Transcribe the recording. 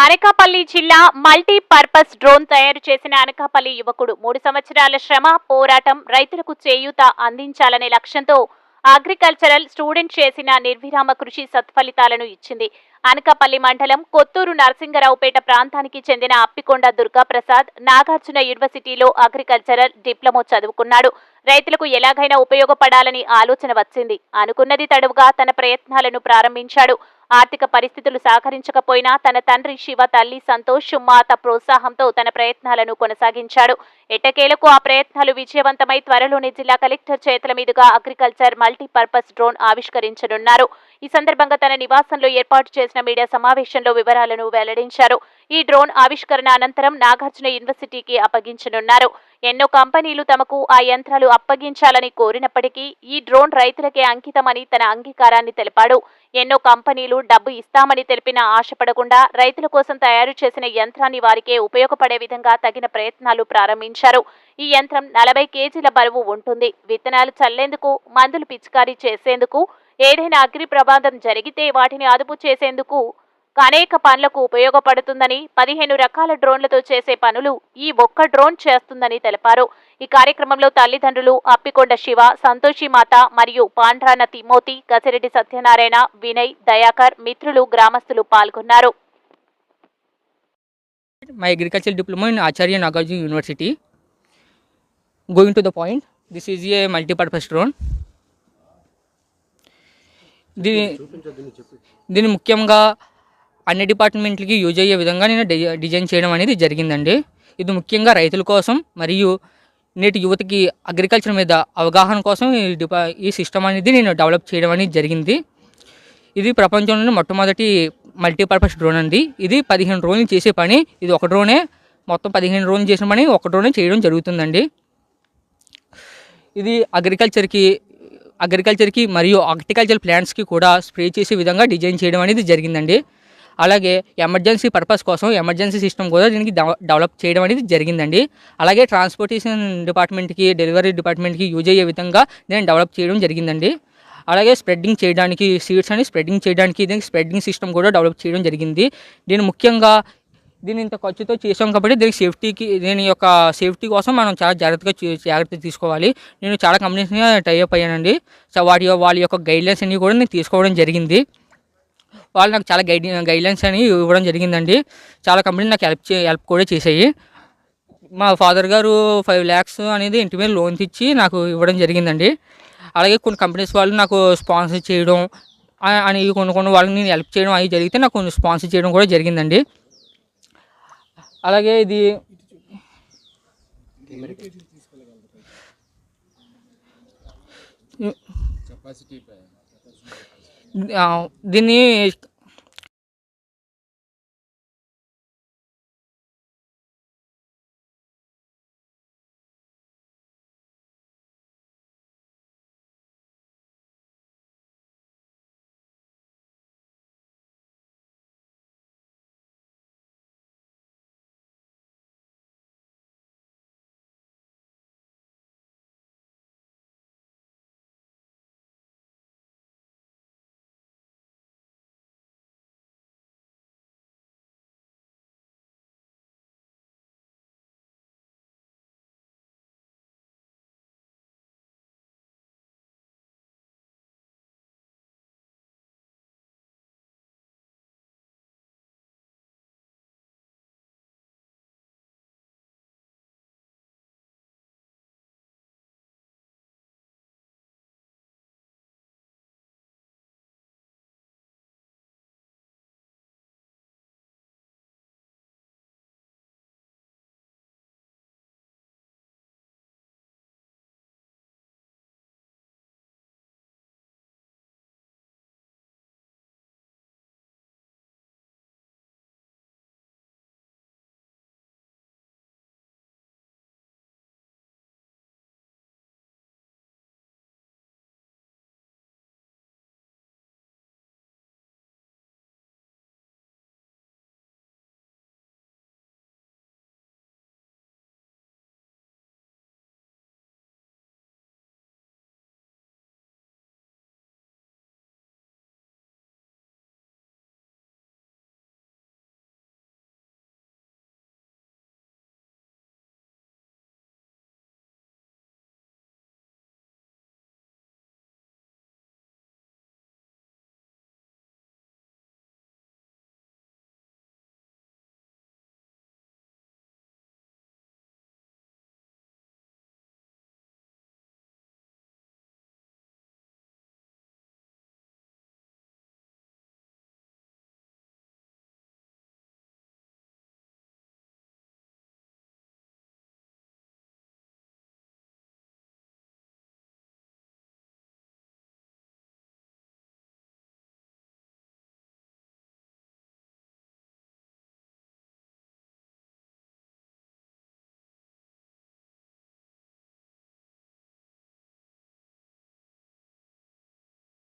అనకాపల్లి జిల్లా multipurpose drone తయారు చేసిన అనకాపల్లి యువకుడు 3 సంవత్సరాల శ్రమ పోరాటం రైతులకు చేయూత అందించాలనే లక్ష్యంతో అగ్రికల్చరల్ స్టూడెంట్ చేసిన నిర్విరామ కృషి సత్ఫలితాలను ఇచ్చింది. అనకాపల్లి మండలం కొత్తూరు నరసింగరావుపేట ప్రాంతానికి చెందిన అప్పికొండ దుర్గాప్రసాద్ నాగార్జున యూనివర్సిటీలో అగ్రికల్చరల్ డిప్లొమా చదువుకున్నాడు. రైతులకు ఎలాగైనా ఉపయోగపడాలని ఆలోచన వచ్చింది. అనుకున్నది తడువుగా తన ప్రయత్నాలను ప్రారంభించాడు. ఆర్థిక పరిస్థితులు సహకరించకపోయినా తన తండ్రి శివ, తల్లి సంతోష్, మాత ప్రోత్సాహంతో తన ప్రయత్నాలను కొనసాగించాడు. ఎట్టకేలకు ఆ ప్రయత్నాలు విజయవంతమై త్వరలోనే జిల్లా కలెక్టర్ చేతుల మీదుగా అగ్రికల్చర్ మల్టీపర్పస్ డ్రోన్ ఆవిష్కరించనున్నారు. ఈ సందర్భంగా తన నివాసంలో ఏర్పాటు చేసిన మీడియా సమావేశంలో వివరాలను వెల్లడించారు. ఈ డ్రోన్ ఆవిష్కరణ అనంతరం నాగార్జున యూనివర్సిటీకి అప్పగించనున్నారు. ఎన్నో కంపెనీలు తమకు ఆ యంత్రాలు అప్పగించాలని కోరినప్పటికీ ఈ డ్రోన్ రైతులకే అంకితమని తన అంగీకారాన్ని తెలిపాడు. ఎన్నో కంపెనీలు డబ్బు ఇస్తామని తెలిపినా ఆశపడకుండా రైతుల కోసం తయారు చేసిన యంత్రాన్ని వారికే ఉపయోగపడే విధంగా తగిన ప్రయత్నాలు ప్రారంభించారు. ఈ యంత్రం 40 కేజీల బరువు ఉంటుంది. విత్తనాలు చల్లేందుకు, మందులు పిచికారీ చేసేందుకు, ఏదైనా అగ్ని ప్రమాదం జరిగితే వాటిని అదుపు చేసేందుకు అనేక పనులకు ఉపయోగపడుతుందని, 15 రకాల డ్రోన్లతో చేసే పనులు ఈ ఒక్క డ్రోన్ చేస్తుందని తెలిపారు. ఈ కార్యక్రమంలో తల్లిదండ్రులు అప్పికొండ శివ, సంతోషి మాత మరియు పాండ్రాన తిమోతి, గసిరెడ్డి సత్యనారాయణ, వినయ్, దయాకర్, మిత్రులు, గ్రామస్తులు పాల్గొన్నారు. My agricultural diploma in Acharya Nagarjuna University. Going to the point, this is a multi-purpose drone. దీని ముఖ్యంగా అన్ని డిపార్ట్మెంట్లకి యూజ్ అయ్యే విధంగా నేను డిజైన్ చేయడం అనేది జరిగిందండి. ఇది ముఖ్యంగా రైతుల కోసం మరియు నేటి యువతకి అగ్రికల్చర్ మీద అవగాహన కోసం ఈ సిస్టమ్ అనేది నేను డెవలప్ చేయడం అనేది జరిగింది. ఇది ప్రపంచంలోనే మొట్టమొదటి మల్టీపర్పస్ డ్రోన్ అండి. ఇది 15 డ్రోన్లు చేసే పని ఇది ఒక డ్రోనే, మొత్తం 15 డ్రోన్లు చేసిన పని ఒక డ్రోనే చేయడం జరుగుతుందండి. ఇది అగ్రికల్చర్కి మరియు హార్టికల్చర్ ప్లాంట్స్కి కూడా స్ప్రే చేసే విధంగా డిజైన్ చేయడం అనేది జరిగిందండి. అలాగే ఎమర్జెన్సీ పర్పస్ కోసం ఎమర్జెన్సీ సిస్టమ్ కూడా దీనికి డెవలప్ చేయడం అనేది జరిగిందండి. అలాగే ట్రాన్స్పోర్టేషన్ డిపార్ట్మెంట్కి, డెలివరీ డిపార్ట్మెంట్కి యూజ్ అయ్యే విధంగా నేను డెవలప్ చేయడం జరిగిందండి. అలాగే స్ప్రెడ్డింగ్ చేయడానికి, సీడ్స్ అని స్ప్రెడ్డింగ్ చేయడానికి దీనికి స్ప్రెడ్డింగ్ సిస్టమ్ కూడా డెవలప్ చేయడం జరిగింది. దీని ముఖ్యంగా దీని ఇంత ఖర్చుతో చేసాం కాబట్టి దీని యొక్క సేఫ్టీ కోసం మనం చాలా జాగ్రత్త తీసుకోవాలి. నేను చాలా కంపెనీస్ని టైఅప్ అయ్యానండి. సో వాళ్ళ యొక్క గైడ్లైన్స్ అన్ని కూడా నేను తీసుకోవడం జరిగింది. వాళ్ళు నాకు చాలా గైడ్లైన్స్ అని ఇవ్వడం జరిగిందండి. చాలా కంపెనీలు నాకు హెల్ప్ కూడా చేసాయి. మా ఫాదర్ గారు 5 lakhs అనేది ఇంటి మీద లోన్ ఇచ్చి నాకు ఇవ్వడం జరిగిందండి. అలాగే కొన్ని కంపెనీస్ వాళ్ళు నాకు స్పాన్సర్ చేయడం అని కొన్ని వాళ్ళని నేను హెల్ప్ చేయడం అవి జరిగితే నాకు కొన్ని స్పాన్సర్ చేయడం కూడా జరిగిందండి. అలాగే ఇది దీన్ని